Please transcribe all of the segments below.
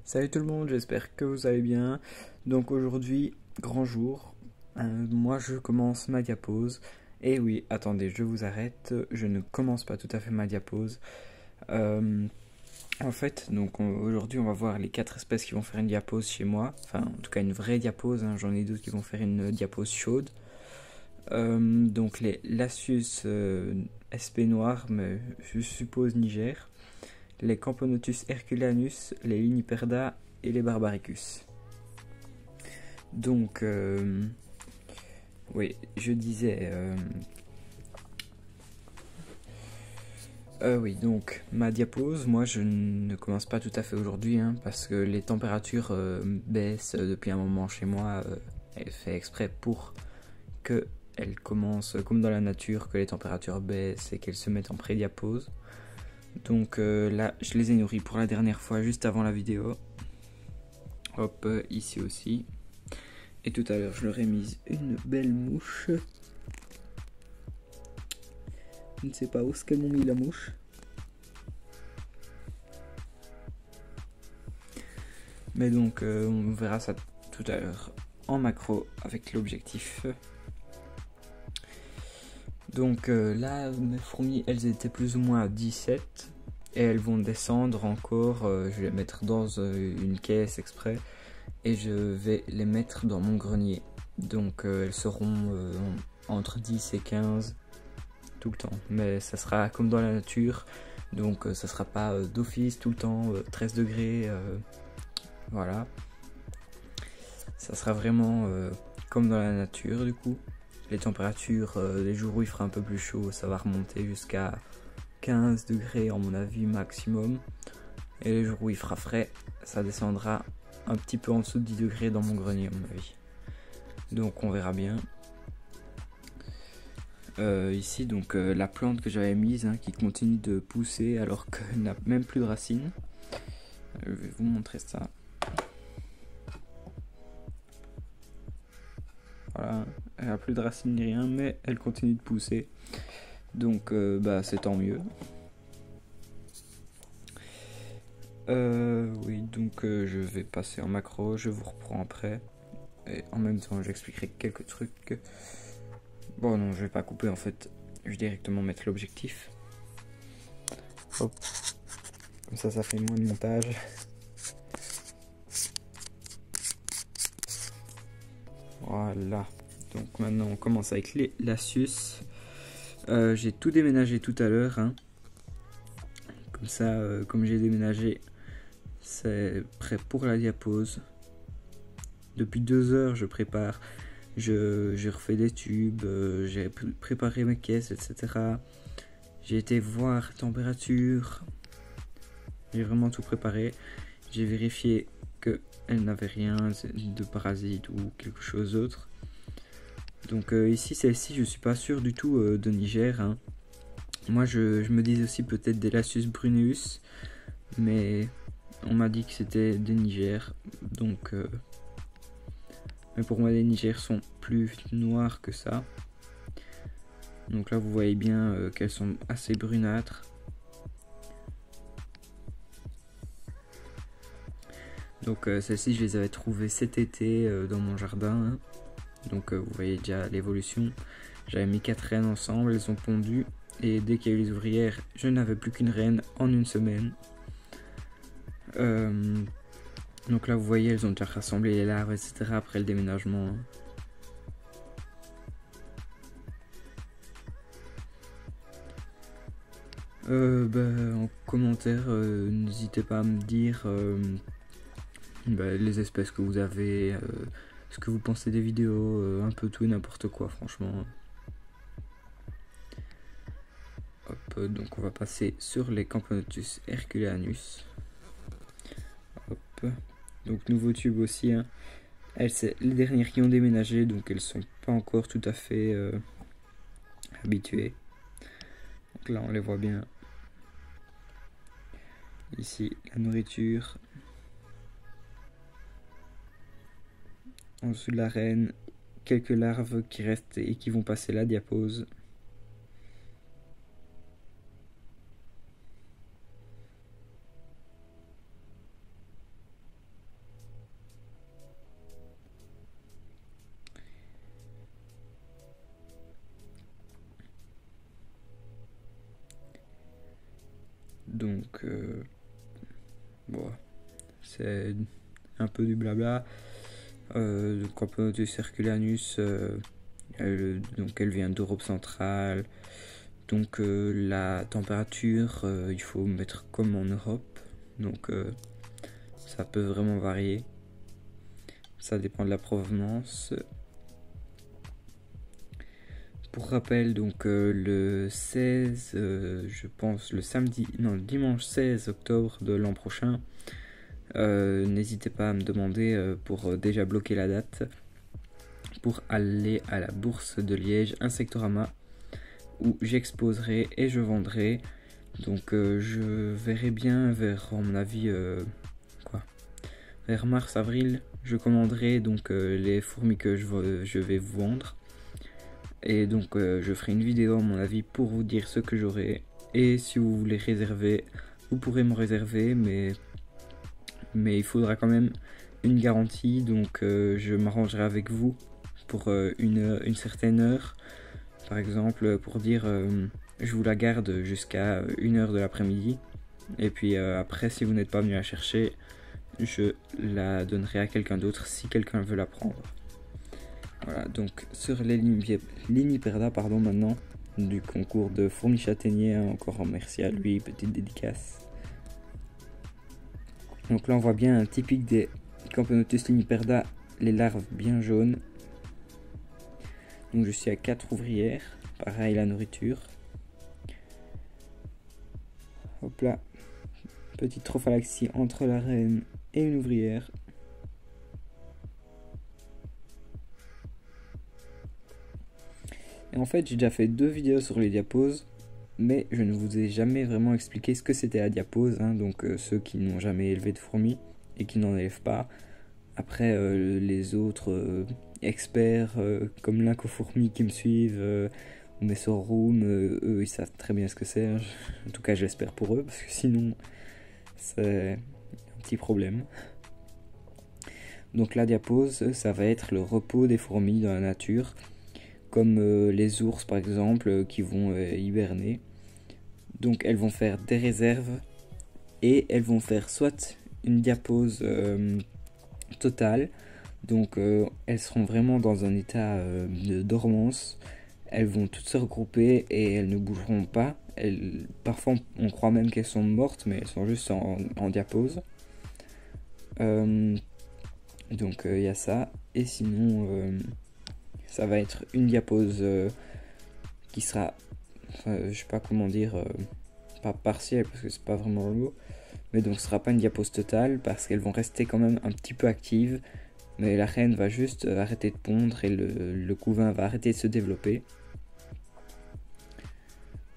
Salut tout le monde, j'espère que vous allez bien. Donc aujourd'hui, grand jour, moi je commence ma diapose. Et oui, attendez, je vous arrête, je ne commence pas tout à fait ma diapose. Euh, En fait, donc aujourd'hui on va voir les 4 espèces qui vont faire une diapose chez moi. Enfin, en tout cas une vraie diapose, hein. J'en ai d'autres qui vont faire une diapose chaude. Donc les Lasius SP noir, mais je suppose Niger. Les Camponotus herculanus, les Liniperda et les Barbaricus. Donc, oui, je disais. Oui, donc ma diapose, moi je ne commence pas tout à fait aujourd'hui, hein, parce que les températures baissent depuis un moment chez moi. Elle fait exprès pour que elle commence comme dans la nature, que les températures baissent et qu'elles se mettent en pré-diapose. Donc là, je les ai nourris pour la dernière fois juste avant la vidéo. Hop, ici aussi. Et tout à l'heure, je leur ai mis une belle mouche. Je ne sais pas où est-ce qu'elles m'ont mis la mouche. Mais donc, on verra ça tout à l'heure en macro avec l'objectif. Donc là, mes fourmis, elles étaient plus ou moins à 17. Et elles vont descendre encore. Je vais les mettre dans une caisse exprès. Et je vais les mettre dans mon grenier. Donc elles seront entre 10 et 15 tout le temps. Mais ça sera comme dans la nature. Donc ça sera pas d'office tout le temps, 13 degrés. Voilà. Ça sera vraiment comme dans la nature du coup. Les températures, les jours où il fera un peu plus chaud, ça va remonter jusqu'à 15 degrés à mon avis maximum. Et les jours où il fera frais, ça descendra un petit peu en dessous de 10 degrés dans mon grenier à mon avis. Donc on verra bien. Ici donc la plante que j'avais mise, hein, qui continue de pousser alors qu'elle n'a même plus de racines. Je vais vous montrer ça. Voilà, elle n'a plus de racines ni rien, mais elle continue de pousser. Donc bah c'est tant mieux. Oui, donc je vais passer en macro, je vous reprends après. Et en même temps, j'expliquerai quelques trucs. Bon, non, je vais pas couper en fait. Je vais directement mettre l'objectif. Hop. Comme ça fait moins de montage. Voilà. Donc maintenant, on commence avec les Lasius. J'ai tout déménagé tout à l'heure, hein. Comme ça, comme j'ai déménagé, c'est prêt pour la diapose. Depuis 2 heures, je prépare. J'ai refait des tubes, j'ai préparé mes caisses, etc. J'ai été voir la température. J'ai vraiment tout préparé. J'ai vérifié qu'elle n'avait rien de parasite ou quelque chose d'autre. Donc ici, celle-ci, je suis pas sûr du tout de Niger, hein. Moi, je me disais aussi peut-être des Lasius bruneus, mais on m'a dit que c'était des Niger. Donc, mais pour moi, les Niger sont plus noirs que ça. Donc là, vous voyez bien qu'elles sont assez brunâtres. Donc celles-ci, je les avais trouvées cet été dans mon jardin, hein. Donc vous voyez déjà l'évolution. J'avais mis 4 reines ensemble, elles ont pondu. Et dès qu'il y a eu les ouvrières, je n'avais plus qu'une reine en une semaine. Donc là, vous voyez, elles ont déjà rassemblé les larves, etc. après le déménagement. En commentaire, n'hésitez pas à me dire les espèces que vous avez, ce que vous pensez des vidéos, un peu tout et n'importe quoi, franchement. Hop, donc on va passer sur les Camponotus herculanus. Hop, donc nouveau tube aussi, hein. Elles, c'est les dernières qui ont déménagé, donc elles sont pas encore tout à fait habituées. Donc là, on les voit bien. Ici, la nourriture. En dessous de la reine, quelques larves qui restent et qui vont passer la diapose. bon, c'est un peu du blabla. Camponotus herculanus, elle vient d'Europe centrale. Donc la température, il faut mettre comme en Europe. Donc ça peut vraiment varier. Ça dépend de la provenance. Pour rappel, donc le 16, je pense le dimanche 16 octobre de l'an prochain, n'hésitez pas à me demander pour déjà bloquer la date pour aller à la bourse de Liège Insectorama où j'exposerai et je vendrai. Donc je verrai bien vers, à mon avis, vers mars-avril, je commanderai donc les fourmis que je vais vous vendre. Et donc je ferai une vidéo à mon avis pour vous dire ce que j'aurai. Et si vous voulez réserver, vous pourrez me réserver, mais il faudra quand même une garantie. Donc je m'arrangerai avec vous pour une certaine heure. Par exemple pour dire je vous la garde jusqu'à 1h de l'après-midi. Et puis après, si vous n'êtes pas venu la chercher, je la donnerai à quelqu'un d'autre si quelqu'un veut la prendre. Voilà, donc sur les Liniperda, maintenant, du concours de fourmis châtaigniers, encore merci à lui, petite dédicace. Donc là on voit bien un typique des Camponotus liniperda, les larves bien jaunes. Donc je suis à 4 ouvrières, pareil la nourriture. Hop là, petite trophalaxie entre la reine et une ouvrière. Et en fait, j'ai déjà fait 2 vidéos sur les diaposes, mais je ne vous ai jamais vraiment expliqué ce que c'était la diapose. Donc ceux qui n'ont jamais élevé de fourmis et qui n'en élèvent pas. Après, les autres experts comme Lincofourmis qui me suivent, ou Messorum, eux ils savent très bien ce que c'est. En tout cas, j'espère pour eux, parce que sinon, c'est un petit problème. Donc la diapose, ça va être le repos des fourmis dans la nature, comme les ours par exemple qui vont hiberner. Donc elles vont faire des réserves et elles vont faire soit une diapose totale, donc elles seront vraiment dans un état de dormance. Elles vont toutes se regrouper et elles ne bougeront pas. Parfois on croit même qu'elles sont mortes, mais elles sont juste en diapose. Donc il y a ça. Et sinon ça va être une diapose qui sera, je sais pas comment dire, pas partielle parce que c'est pas vraiment le mot, mais donc ce sera pas une diapose totale parce qu'elles vont rester quand même un petit peu actives, mais la reine va juste arrêter de pondre et le couvain va arrêter de se développer.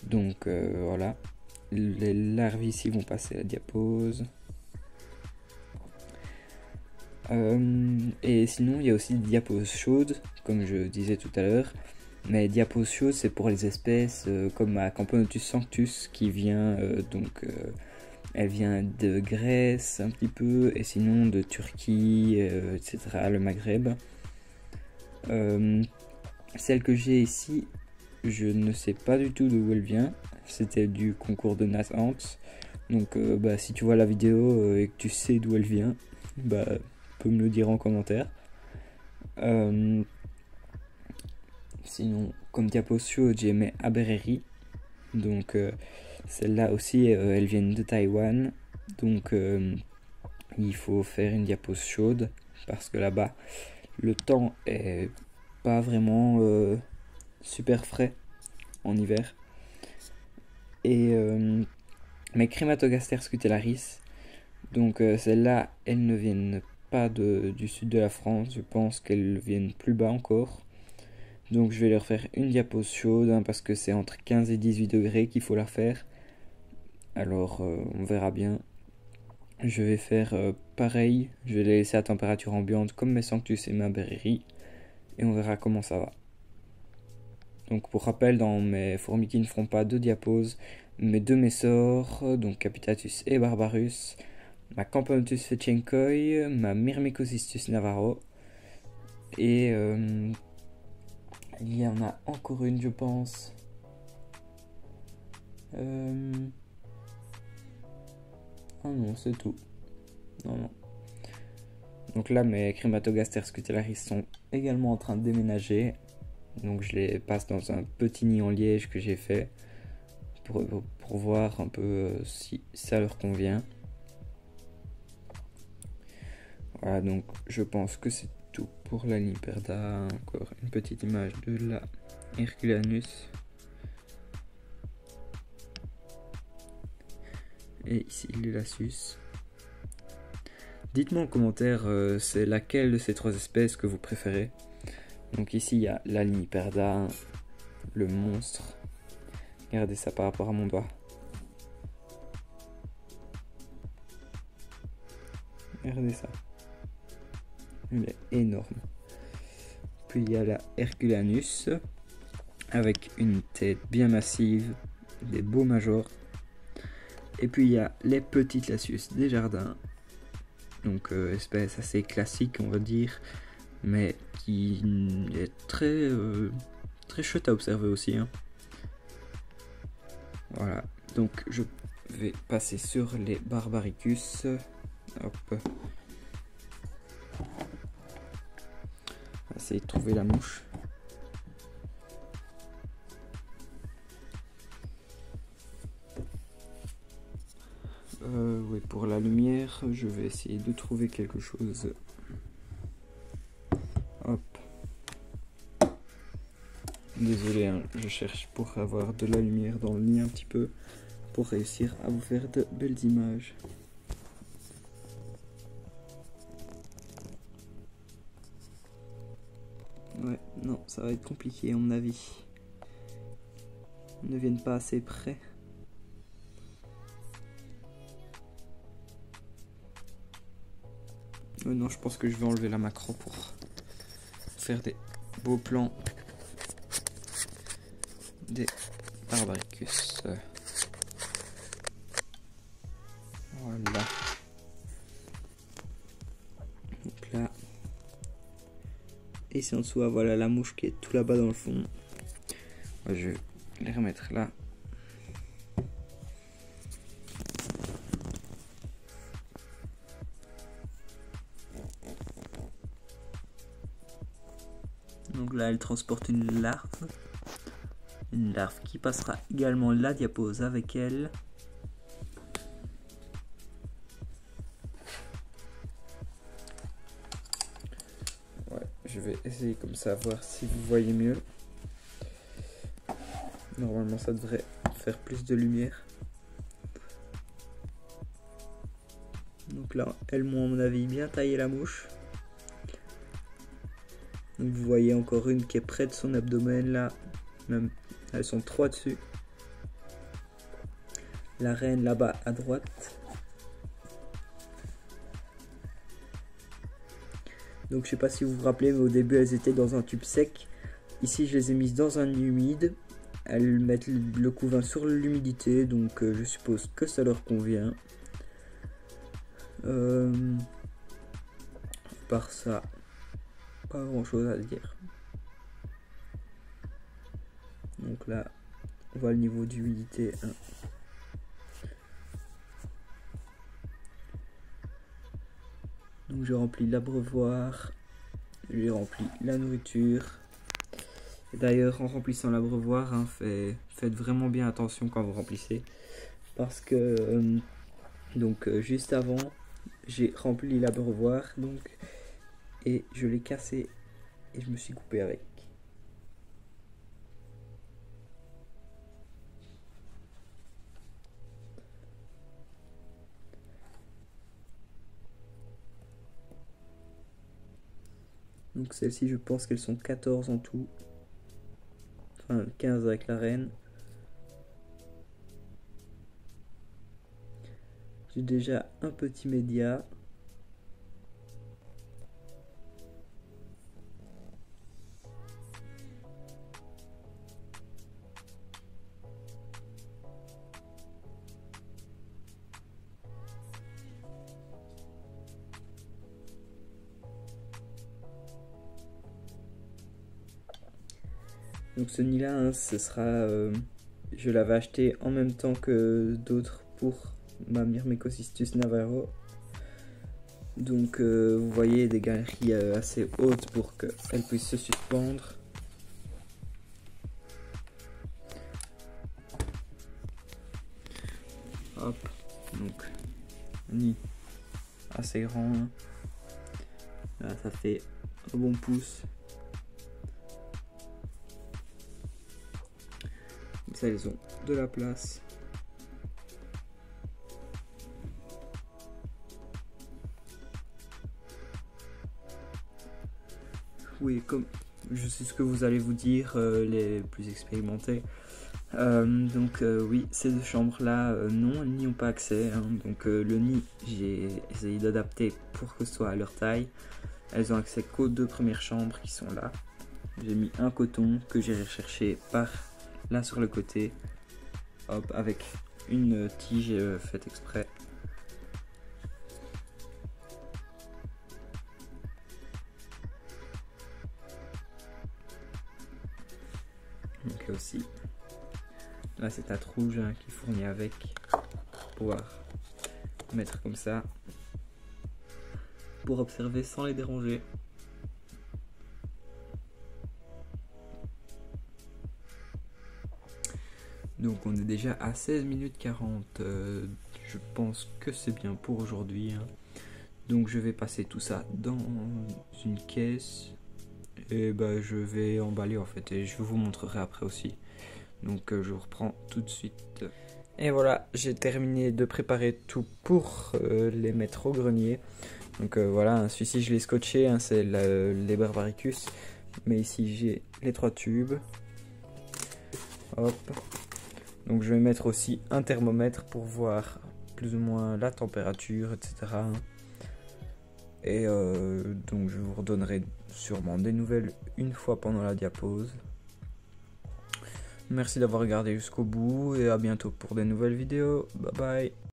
Donc voilà, les larves ici vont passer la diapose. Et sinon il y a aussi des diaposes chaudes comme je disais tout à l'heure, mais diapose chaude c'est pour les espèces comme ma Camponotus sanctus qui vient elle vient de Grèce un petit peu et sinon de Turquie, etc., le Maghreb. Celle que j'ai ici, je ne sais pas du tout d'où elle vient, c'était du concours de Nassance. Donc si tu vois la vidéo et que tu sais d'où elle vient, peux me le dire en commentaire. Sinon, comme diapose chaude, j'ai mes Abereri. Donc, celles-là aussi, elles viennent de Taïwan. Donc, il faut faire une diapose chaude parce que là-bas, le temps est pas vraiment super frais en hiver. Et mes Crématogaster scutellaris, donc celles-là, elles ne viennent pas du sud de la France, je pense qu'elles viennent plus bas encore. Donc je vais leur faire une diapose chaude parce que c'est entre 15 et 18 degrés qu'il faut la faire. Alors on verra bien. Je vais faire pareil, je vais les laisser à température ambiante comme mes Sanctus et ma Bereri et on verra comment ça va. Donc pour rappel, dans mes fourmis qui ne feront pas de diapose, mes 2 Messors, donc Capitatus et Barbarus, ma Camponotus fetchenkoi, ma Myrmecocystus navarro, et il y en a encore une je pense. Oh non, c'est tout. Non, non. Donc là, mes Crématogaster scutellaris sont également en train de déménager. Donc je les passe dans un petit nid en liège que j'ai fait pour voir un peu si ça leur convient. Voilà, donc je pense que c'est tout pour la Limiperda. Encore une petite image de la Herculanus. Et ici les Lasius. Dites-moi en commentaire c'est laquelle de ces trois espèces que vous préférez. Donc ici il y a la Limiperda, le monstre. Regardez ça par rapport à mon doigt. Regardez ça. Il est énorme. Puis il y a la Herculanus avec une tête bien massive, des beaux majors. Et puis il y a les petites Lasius des jardins. Donc espèce assez classique on va dire, mais qui est très chouette à observer aussi. Hein. Voilà, donc je vais passer sur les Barbaricus. Hop. On va essayer de trouver la mouche. Oui, pour la lumière, je vais essayer de trouver quelque chose. Hop. Désolé, hein, je cherche pour avoir de la lumière dans le nid un petit peu, pour réussir à vous faire de belles images. Ouais, non, ça va être compliqué à mon avis. Ils ne viennent pas assez près. Non, je pense que je vais enlever la macro pour faire des beaux plans des Barbaricus. Voilà. Donc là. Et ici en dessous, voilà la mouche qui est tout là-bas dans le fond. Je vais les remettre là. Donc là, elle transporte une larve. Une larve qui passera également la diapose avec elle. Ouais, je vais essayer comme ça, voir si vous voyez mieux. Normalement, ça devrait faire plus de lumière. Donc là, elles m'ont à mon avis bien taillé la mouche. Donc vous voyez encore une qui est près de son abdomen là. Même, elles sont 3 dessus. La reine là-bas à droite. Donc je sais pas si vous vous rappelez, mais au début elles étaient dans un tube sec. Ici je les ai mises dans un humide. Elles mettent le couvain sur l'humidité, donc je suppose que ça leur convient. Par ça, pas grand chose à dire. Donc là, on voit le niveau d'humidité 1. Donc j'ai rempli l'abreuvoir, j'ai rempli la nourriture. D'ailleurs, en remplissant l'abreuvoir, hein, faites vraiment bien attention quand vous remplissez. Parce que, juste avant, j'ai rempli l'abreuvoir, donc, et je l'ai cassé et je me suis coupé avec. Donc celles-ci, je pense qu'elles sont 14 en tout. Enfin, 15 avec la reine. J'ai déjà un petit média. Donc ce nid là, hein, ce sera, je l'avais acheté en même temps que d'autres pour ma Myrmecocystus navarro. Donc vous voyez des galeries assez hautes pour qu'elle puisse se suspendre. Hop, donc nid assez grand. Hein. Là ça fait un bon pouce. Comme ça elles ont de la place. Oui, comme je sais ce que vous allez vous dire, les plus expérimentés. Oui, ces deux chambres là, non, elles n'y ont pas accès. Hein. Donc le nid, j'ai essayé d'adapter pour que ce soit à leur taille. Elles ont accès qu'aux deux premières chambres qui sont là. J'ai mis un coton que j'ai recherché par là sur le côté. Hop, avec une tige faite exprès. Donc aussi, là c'est ta rouge hein, qui fournit avec pour pouvoir mettre comme ça pour observer sans les déranger. Donc on est déjà à 16 minutes 40, je pense que c'est bien pour aujourd'hui. Hein. Donc je vais passer tout ça dans une caisse et bah, je vais emballer en fait et je vous montrerai après aussi. Donc je vous reprends tout de suite. Et voilà, j'ai terminé de préparer tout pour les mettre au grenier. Donc voilà, hein, celui-ci je l'ai scotché, hein, c'est les Barbaricus. Mais ici j'ai les 3 tubes. Hop. Donc je vais mettre aussi un thermomètre pour voir plus ou moins la température, etc. Et donc je vous redonnerai sûrement des nouvelles une fois pendant la diapause. Merci d'avoir regardé jusqu'au bout et à bientôt pour des nouvelles vidéos. Bye bye.